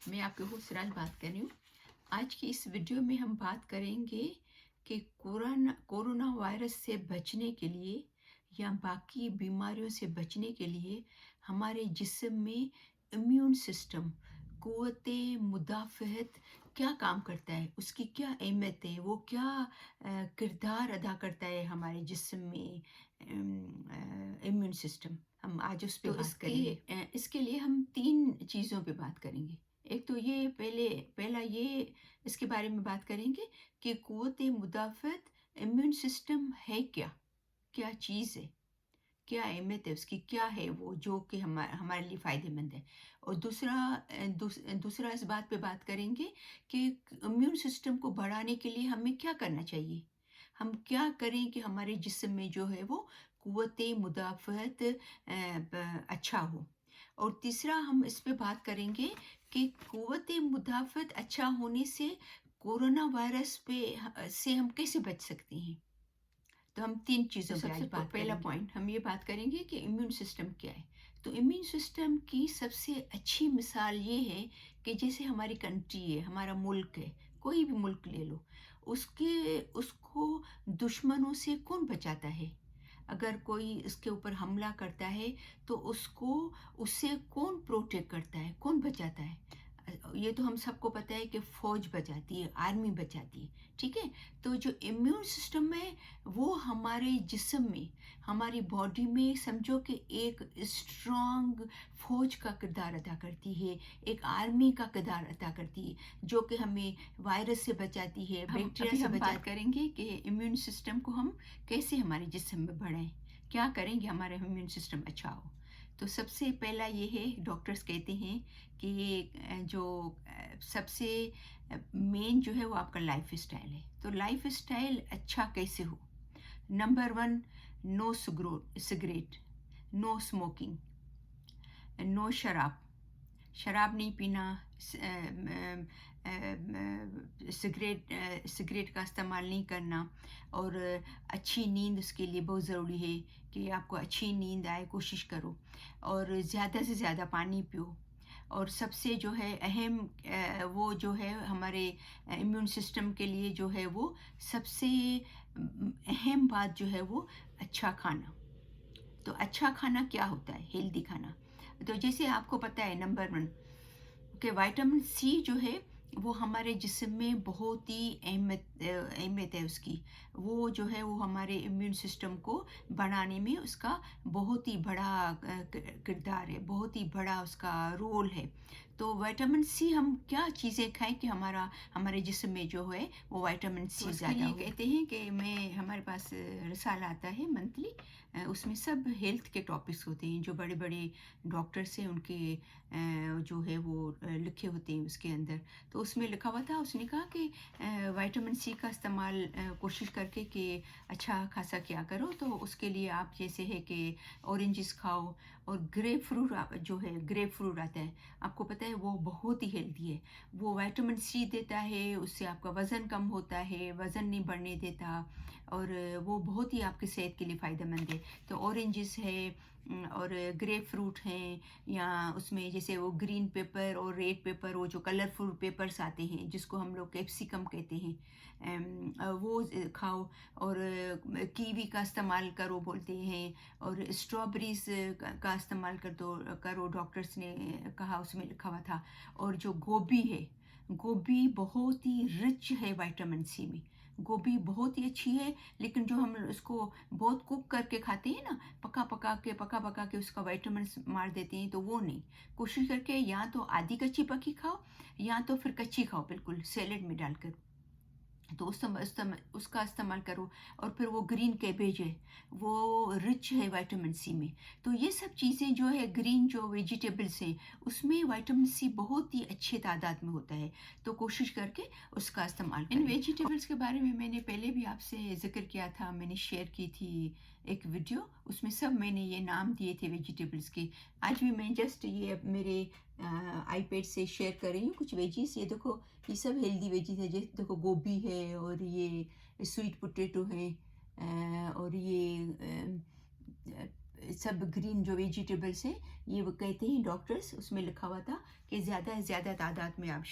میں آپ کے ہوسٹ سراج بات کر رہی ہوں۔ آج کی اس ویڈیو میں ہم بات کریں گے کہ کورونا وائرس سے بچنے کے لیے یا باقی بیماریوں سے بچنے کے لیے ہمارے جسم میں امیون سسٹم، قوت مدافعت کیا کام کرتا ہے، اس کی کیا اہمیت ہے، وہ کیا کردار ادا کرتا ہے ہمارے جسم میں امیون سسٹم۔ ہم آج اس پہ بات کریں گے۔ اس کے لیے ہم 3 چیزوں پہ بات کریں گے۔ ایک تو یہ پہلا یہ اس کے بارے میں بات کریں گے کہ قوت مدافعت امیون سسٹم ہے کیا چیز ہے، کیا اہمیت ہے اس کی، کیا ہے وہ جو کہ ہمارے لیے فائدہ مند ہے۔ اور دوسرا اس بات پہ بات کریں گے کہ امیون سسٹم کو بڑھانے کے لیے ہمیں کیا کرنا چاہیے، ہم کیا کریں کہ ہمارے جسم میں جو ہے وہ قوت مدافعت اچھا ہو۔ اور تیسرا ہم اس پہ بات کریں گے کہ قوت مدافعت اچھا ہونے سے کورونا وائرس سے ہم کیسے بچ سکتے ہیں۔ تو ہم 3 چیزوں پہ آج بات کریں گے۔ پہلا پوائنٹ ہم یہ بات کریں گے کہ امیون سسٹم کیا ہے۔ تو امیون سسٹم کی سب سے اچھی مثال یہ ہے کہ جیسے ہماری کنٹری ہے، ہمارا ملک ہے، کوئی بھی ملک لے لو، اس کو دشمنوں سے کون بچاتا ہے؟ اگر کوئی اس کے اوپر حملہ کرتا ہے تو اس سے کون پروٹیکٹ کرتا ہے، کون بچاتا ہے؟ یہ تو ہم سب کو پتہ ہے کہ فوج بچاتی ہے، آرمی بچاتی ہے، ٹھیک ہے۔ تو جو امیون سسٹم ہے وہ ہمارے جسم میں، ہماری باڈی میں سمجھو کہ ایک اسٹرانگ فوج کا کردار ادا کرتی ہے، ایک آرمی کا کردار ادا کرتی ہے، جو کہ ہمیں وائرس سے بچاتی ہے، بیکٹیریا سے بات کریں گے کہ امیون سسٹم کو ہم کیسے ہمارے جسم میں بڑھائیں، کیا کریں گے ہمارا امیون سسٹم اچھا ہو۔ تو سب سے پہلا یہ ہے، ڈاکٹرز کہتے ہیں کہ یہ جو سب سے مین جو ہے وہ آپ کا لائف اسٹائل ہے۔ تو لائف اسٹائل اچھا کیسے ہو؟ Number 1، no cigarette, no smoking, no شراب نہیں پینا، سگریٹ کا استعمال نہیں کرنا، اور اچھی نیند اس کے لیے بہت ضروری ہے کہ آپ کو اچھی نیند آئے، کوشش کرو، اور زیادہ سے زیادہ پانی پیو۔ اور سب سے جو ہے اہم وہ جو ہے ہمارے امیون سسٹم کے لیے جو ہے وہ سب سے اہم بات جو ہے وہ اچھا کھانا۔ تو اچھا کھانا کیا ہوتا ہے؟ ہیلدی کھانا۔ تو جیسے آپ کو پتہ ہے نمبر 1 کہ وائٹامن سی جو ہے وہ ہمارے جسم میں بہت ہی اہمیت ہے اس کی، وہ جو ہے وہ ہمارے امیون سسٹم کو بڑھانے میں اس کا بہت ہی بڑا کردار ہے، بہت ہی بڑا اس کا رول ہے۔ تو وائٹامن سی ہم کیا چیزیں کھائیں کہ ہمارے جسم میں جو ہے وہ وائٹامن سی زیادہ ہو۔ کہتے ہیں کہ ہمارے پاس رسالہ آتا ہے منتھلی، اس میں سب ہیلتھ کے ٹاپکس ہوتے ہیں، جو بڑے بڑے ڈاکٹرس ہیں ان کے جو ہے وہ لکھے ہوتے ہیں اس کے اندر۔ تو اس میں لکھا ہوا تھا، اس نے کہا کہ وائٹامن سی کا استعمال کوشش کر کے کہ اچھا خاصا کیا کرو۔ تو اس کے لیے آپ جیسے ہے کہ اورنجز کھاؤ، اور گریپ فروٹ آتا ہے، آپ کو پتہ ہے وہ بہت ہی ہیلدی ہے، وہ وائٹامن سی دیتا ہے، اس سے آپ کا وزن کم ہوتا ہے، وزن نہیں بڑھنے دیتا، اور وہ بہت ہی آپ کی صحت کے لیے فائدہ مند ہے۔ تو اورنجز ہے اور گریپ فروٹ ہیں، یا اس میں جیسے وہ گرین پیپر اور ریڈ پیپر، وہ جو کلرفل پیپرز آتے ہیں جس کو ہم لوگ کیپسیکم کہتے ہیں، وہ کھاؤ، اور کیوی کا استعمال کرو بولتے ہیں، اور اسٹرابریز کا استعمال کرو، ڈاکٹرس نے کہا، اس میں لکھا ہوا تھا۔ اور جو گوبھی ہے، گوبھی بہت ہی رچ ہے وائٹامن سی میں، گوبھی بہت ہی اچھی ہے، لیکن جو ہم اس کو بہت کوک کر کے کھاتے ہیں نا، پکا پکا کے اس کا وائٹامنس مار دیتے ہیں، تو وہ نہیں، کوشش کر کے یا تو آدھی کچی پکی کھاؤ، یا تو پھر کچی کھاؤ بالکل سیلیڈ میں ڈال کر، تو اس کا استعمال کرو۔ اور پھر وہ گرین کیبیج ہے، وہ رچ ہے وائٹامن سی میں۔ تو یہ سب چیزیں جو ہے گرین جو ویجیٹیبلس ہیں اس میں وائٹامن سی بہت ہی اچھے تعداد میں ہوتا ہے، تو کوشش کر کے اس کا استعمال کریں۔ ان ویجیٹیبلس کے بارے میں نے پہلے بھی آپ سے ذکر کیا تھا، میں نے شیئر کی تھی ایک ویڈیو، اس میں سب میں نے یہ نام دیے تھے ویجیٹیبلس کے۔ آج بھی میں جسٹ یہ میرے آئی پیڈ سے شیئر کر رہی ہوں کچھ ویجیز۔ یہ دیکھو، یہ سب ہیلدی ویجیز ہے، جیسے دیکھو گوبھی ہے، اور یہ سویٹ پوٹیٹو ہے، اور یہ सब ग्रीन जो वेजिटेबल्स हैं, ये वो कहते हैं डॉक्टर्स, उसमें लिखा हुआ था कि ज़्यादा से ज़्यादा तादाद में आप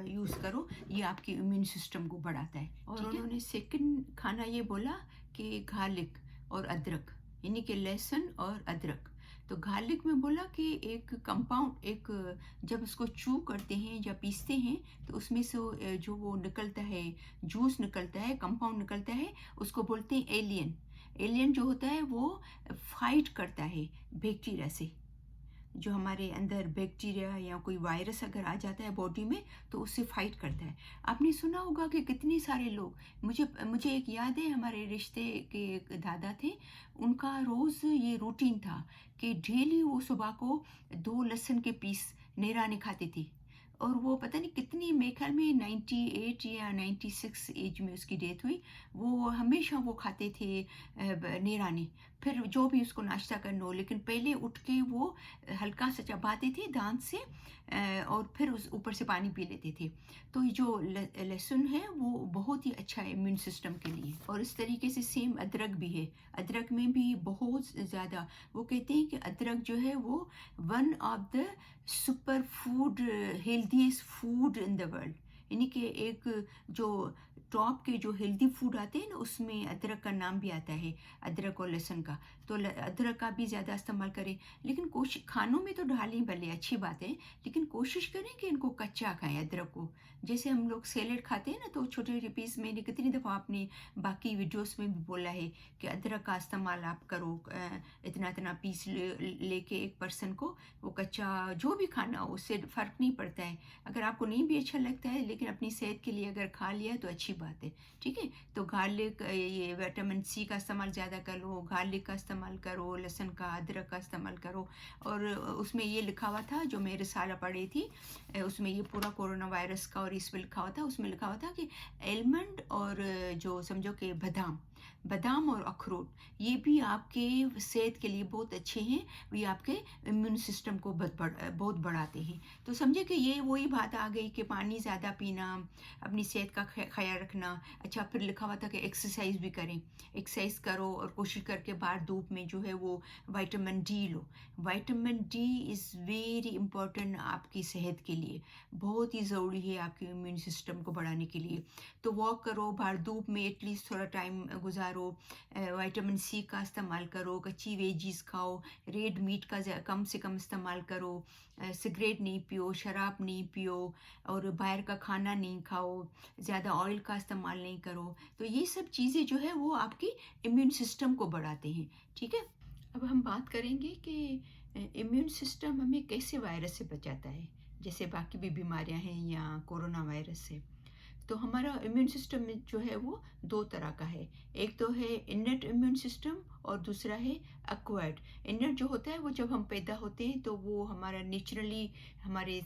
यूज़ करो, ये आपके इम्यून सिस्टम को बढ़ाता है। और उन्होंने सेकंड खाना ये बोला कि गार्लिक और अदरक, यानी कि लहसुन और अदरक। तो गार्लिक में बोला कि एक कंपाउंड, एक जब उसको चू करते हैं या पीसते हैं तो उसमें से जो वो निकलता है, जूस निकलता है, कंपाउंड निकलता है, उसको बोलते हैं एलियन। एलियन जो होता है वो फाइट करता है बैक्टीरिया से। जो हमारे अंदर बैक्टीरिया या कोई वायरस अगर आ जाता है बॉडी में तो उससे फाइट करता है। आपने सुना होगा कि कितने सारे लोग, मुझे मुझे एक याद है, हमारे रिश्ते के एक दादा थे, उनका रोज़ ये रूटीन था कि डेली वो सुबह को 2 लहसुन के पीस नेराने खाते थे। और वो पता नहीं कितनी, मेरे ख्याल में 98 या 96 एज में उसकी डेथ हुई। वो हमेशा वो खाते थे नेराने, फिर जो भी उसको नाश्ता करना हो, लेकिन पहले उठ के वो हल्का सा चबाते थे दांत से, और फिर उस ऊपर से पानी पी लेते थे। तो ये जो लहसुन है वो बहुत ही अच्छा है इम्यून सिस्टम के लिए। और इस तरीके से सेम अदरक भी है, अदरक में भी बहुत ज़्यादा, वो कहते हैं कि अदरक जो है वो one of the super food, healthiest food in the world, यानी कि एक जो टॉप के जो हेल्दी फूड आते हैं ना, उसमें अदरक का नाम भी आता है, अदरक और लहसुन का। तो अदरक का भी ज़्यादा इस्तेमाल करें, लेकिन कोशिश, खानों में तो डालें भले, अच्छी बात है, लेकिन कोशिश करें कि इनको कच्चा खाएं अदरक को। जैसे हम लोग सैलेड खाते हैं ना, तो छोटे छोटे पीस, मैंने कितनी दफ़ा आपने बाकी वीडियोस में भी बोला है कि अदरक का इस्तेमाल आप करो, इतना इतना पीस लेके एक पर्सन को वो कच्चा जो भी खाना हो, उससे फ़र्क नहीं पड़ता है। अगर आपको नहीं भी अच्छा लगता है, लेकिन अपनी सेहत के लिए अगर खा लिया तो अच्छी बात है, ठीक है। तो गार्लिक, ये विटामिन सी का इस्तेमाल ज़्यादा कर लो, गार्लिक का इस्तेमाल करो, लहसुन का, अदरक का इस्तेमाल करो। और उसमें ये लिखा हुआ था, जो मैं रिसाला पढ़ी थी, उसमें ये पूरा कोरोना वायरस का और इस पर लिखा हुआ था, उसमें लिखा हुआ था कि एलमंड और जो समझो कि बादाम, बादाम और अखरोट, ये भी आपके सेहत के लिए बहुत अच्छे हैं, ये आपके इम्यून सिस्टम को बहुत बढ़ाते हैं। तो समझे कि ये वही बात आ गई कि पानी ज़्यादा पीना, अपनी सेहत का ख्याल रखना। अच्छा, फिर लिखा हुआ था कि एक्सरसाइज भी करें, एक्सरसाइज करो और कोशिश करके बाहर धूप में जो है वो vitamin D low. Vitamin D is very important आपकी सेहत के लिए, बहुत ही ज़रूरी है आपके इम्यून सिस्टम को बढ़ाने के लिए। तो वॉक करो, बाहर धूप में एटलीस्ट थोड़ा टाइम गुजारो, विटामिन सी का इस्तेमाल करो, कच्ची वेजीज खाओ, रेड मीट का कम से कम इस्तेमाल करो, सिगरेट नहीं पियो, शराब नहीं पियो, और बाहर का खाना नहीं खाओ, ज़्यादा ऑयल का इस्तेमाल नहीं करो। तो ये सब चीज़ें जो है वो आपकी इम्यून सिस्टम को बढ़ाते हैं, ठीक है। अब हम बात करेंगे कि इम्यून सिस्टम हमें कैसे वायरस से बचाता है, जैसे बाकी भी बीमारियां हैं या कोरोना वायरस से। तो हमारा इम्यून सिस्टम में जो है वो दो तरह का है, एक तो है इननेट इम्यून सिस्टम और दूसरा है एक्वायर्ड। इननेट जो होता है वो जब हम पैदा होते हैं तो वो हमारा नेचुरली हमारे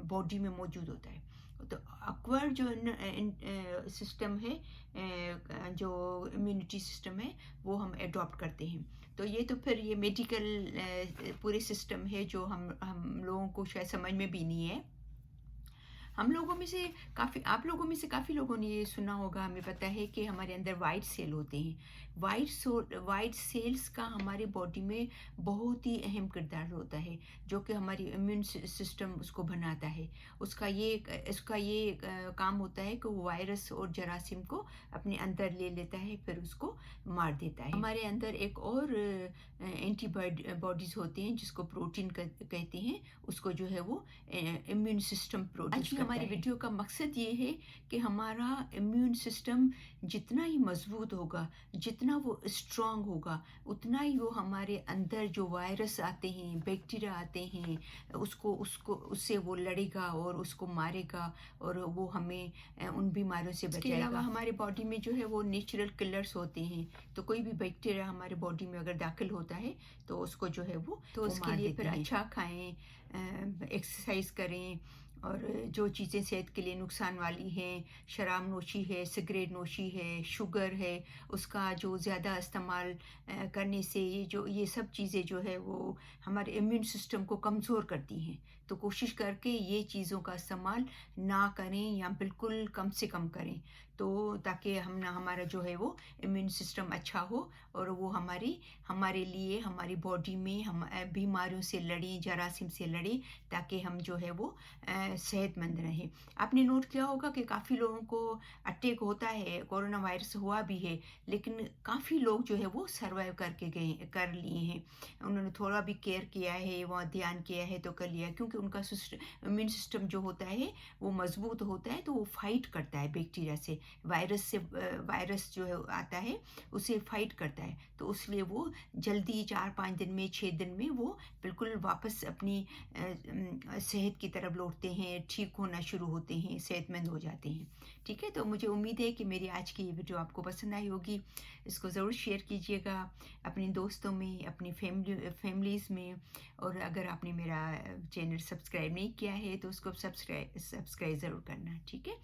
बॉडी में मौजूद होता है। तो एक्वायर्ड जो सिस्टम है, जो इम्यूनिटी सिस्टम है, वो हम एडॉप्ट करते हैं। तो ये तो फिर ये मेडिकल पूरे सिस्टम है जो हम लोगों को शायद समझ में भी नहीं है। हम लोगों में से काफ़ी, आप लोगों में से काफ़ी लोगों ने ये सुना होगा, हमें पता है कि हमारे अंदर वाइट सेल होते हैं। वाइट सेल्स का हमारे बॉडी में बहुत ही अहम किरदार होता है, जो कि हमारी इम्यून सिस्टम उसको बनाता है। उसका ये काम होता है कि वो वायरस और जरासीम को अपने अंदर ले लेता है, फिर उसको मार देता है। हमारे अंदर एक और एंटीबॉडीज़ होते हैं जिसको प्रोटीन कहते हैं, उसको जो है वो इम्यून सिस्टम प्रोड्यूस करता है। हमारी वीडियो का मकसद ये है कि हमारा इम्यून सिस्टम जितना ही मजबूत होगा, जितना वो स्ट्रांग होगा, उतना ही वो हमारे अंदर जो वायरस आते हैं, बैक्टीरिया आते हैं, उससे वो लड़ेगा और उसको मारेगा, और वो हमें उन बीमारियों से बचाएगा। इसके अलावा हमारे बॉडी में जो है वो नेचुरल किलर्स होते हैं, तो कोई भी बैक्टीरिया हमारे बॉडी में अगर दाखिल होता है तो उसको जो है वो उसके लिए फिर अच्छा खाएं, एक्सरसाइज करें, और जो चीज़ें सेहत के लिए नुकसान वाली हैं, शराब नोशी है, सिगरेट नोशी है, शुगर है, उसका जो ज़्यादा इस्तेमाल करने से ये सब चीज़ें जो है वो हमारे इम्यून सिस्टम को कमज़ोर करती हैं। तो कोशिश करके ये चीज़ों का इस्तेमाल ना करें या बिल्कुल कम से कम करें, तो ताकि हम ना हमारा जो है वो इम्यून सिस्टम अच्छा हो और वो हमारे लिए हमारी बॉडी में हम बीमारियों से लड़ें, जरासीम से लड़ें, ताकि हम जो है वो सेहतमंद रहें। आपने नोट किया होगा कि काफ़ी लोगों को अटैक होता है, कोरोना वायरस हुआ भी है, लेकिन काफ़ी लोग जो है वो सर्वाइव कर लिए हैं। उन्होंने थोड़ा भी केयर किया है, वहाँ ध्यान किया है तो कर लिया, क्योंकि उनका इम्यून सिस्टम जो होता है वो मजबूत होता है, तो वो फाइट करता है बैक्टीरिया से, वायरस जो है आता है उसे फाइट करता है, तो इसलिए वो जल्दी 4-5 दिन में 6 दिन में वो बिल्कुल वापस अपनी सेहत की तरफ लौटते हैं, ठीक होना शुरू होते हैं, सेहतमंद हो जाते हैं। ठीक है, तो मुझे उम्मीद है कि मेरी आज की ये वीडियो आपको पसंद आई होगी। इसको ज़रूर शेयर कीजिएगा अपने दोस्तों में, अपनी फैमिलीज़ में, और अगर आपने मेरा चैनल सब्सक्राइब नहीं किया है तो उसको सब्सक्राइब ज़रूर करना। ठीक है।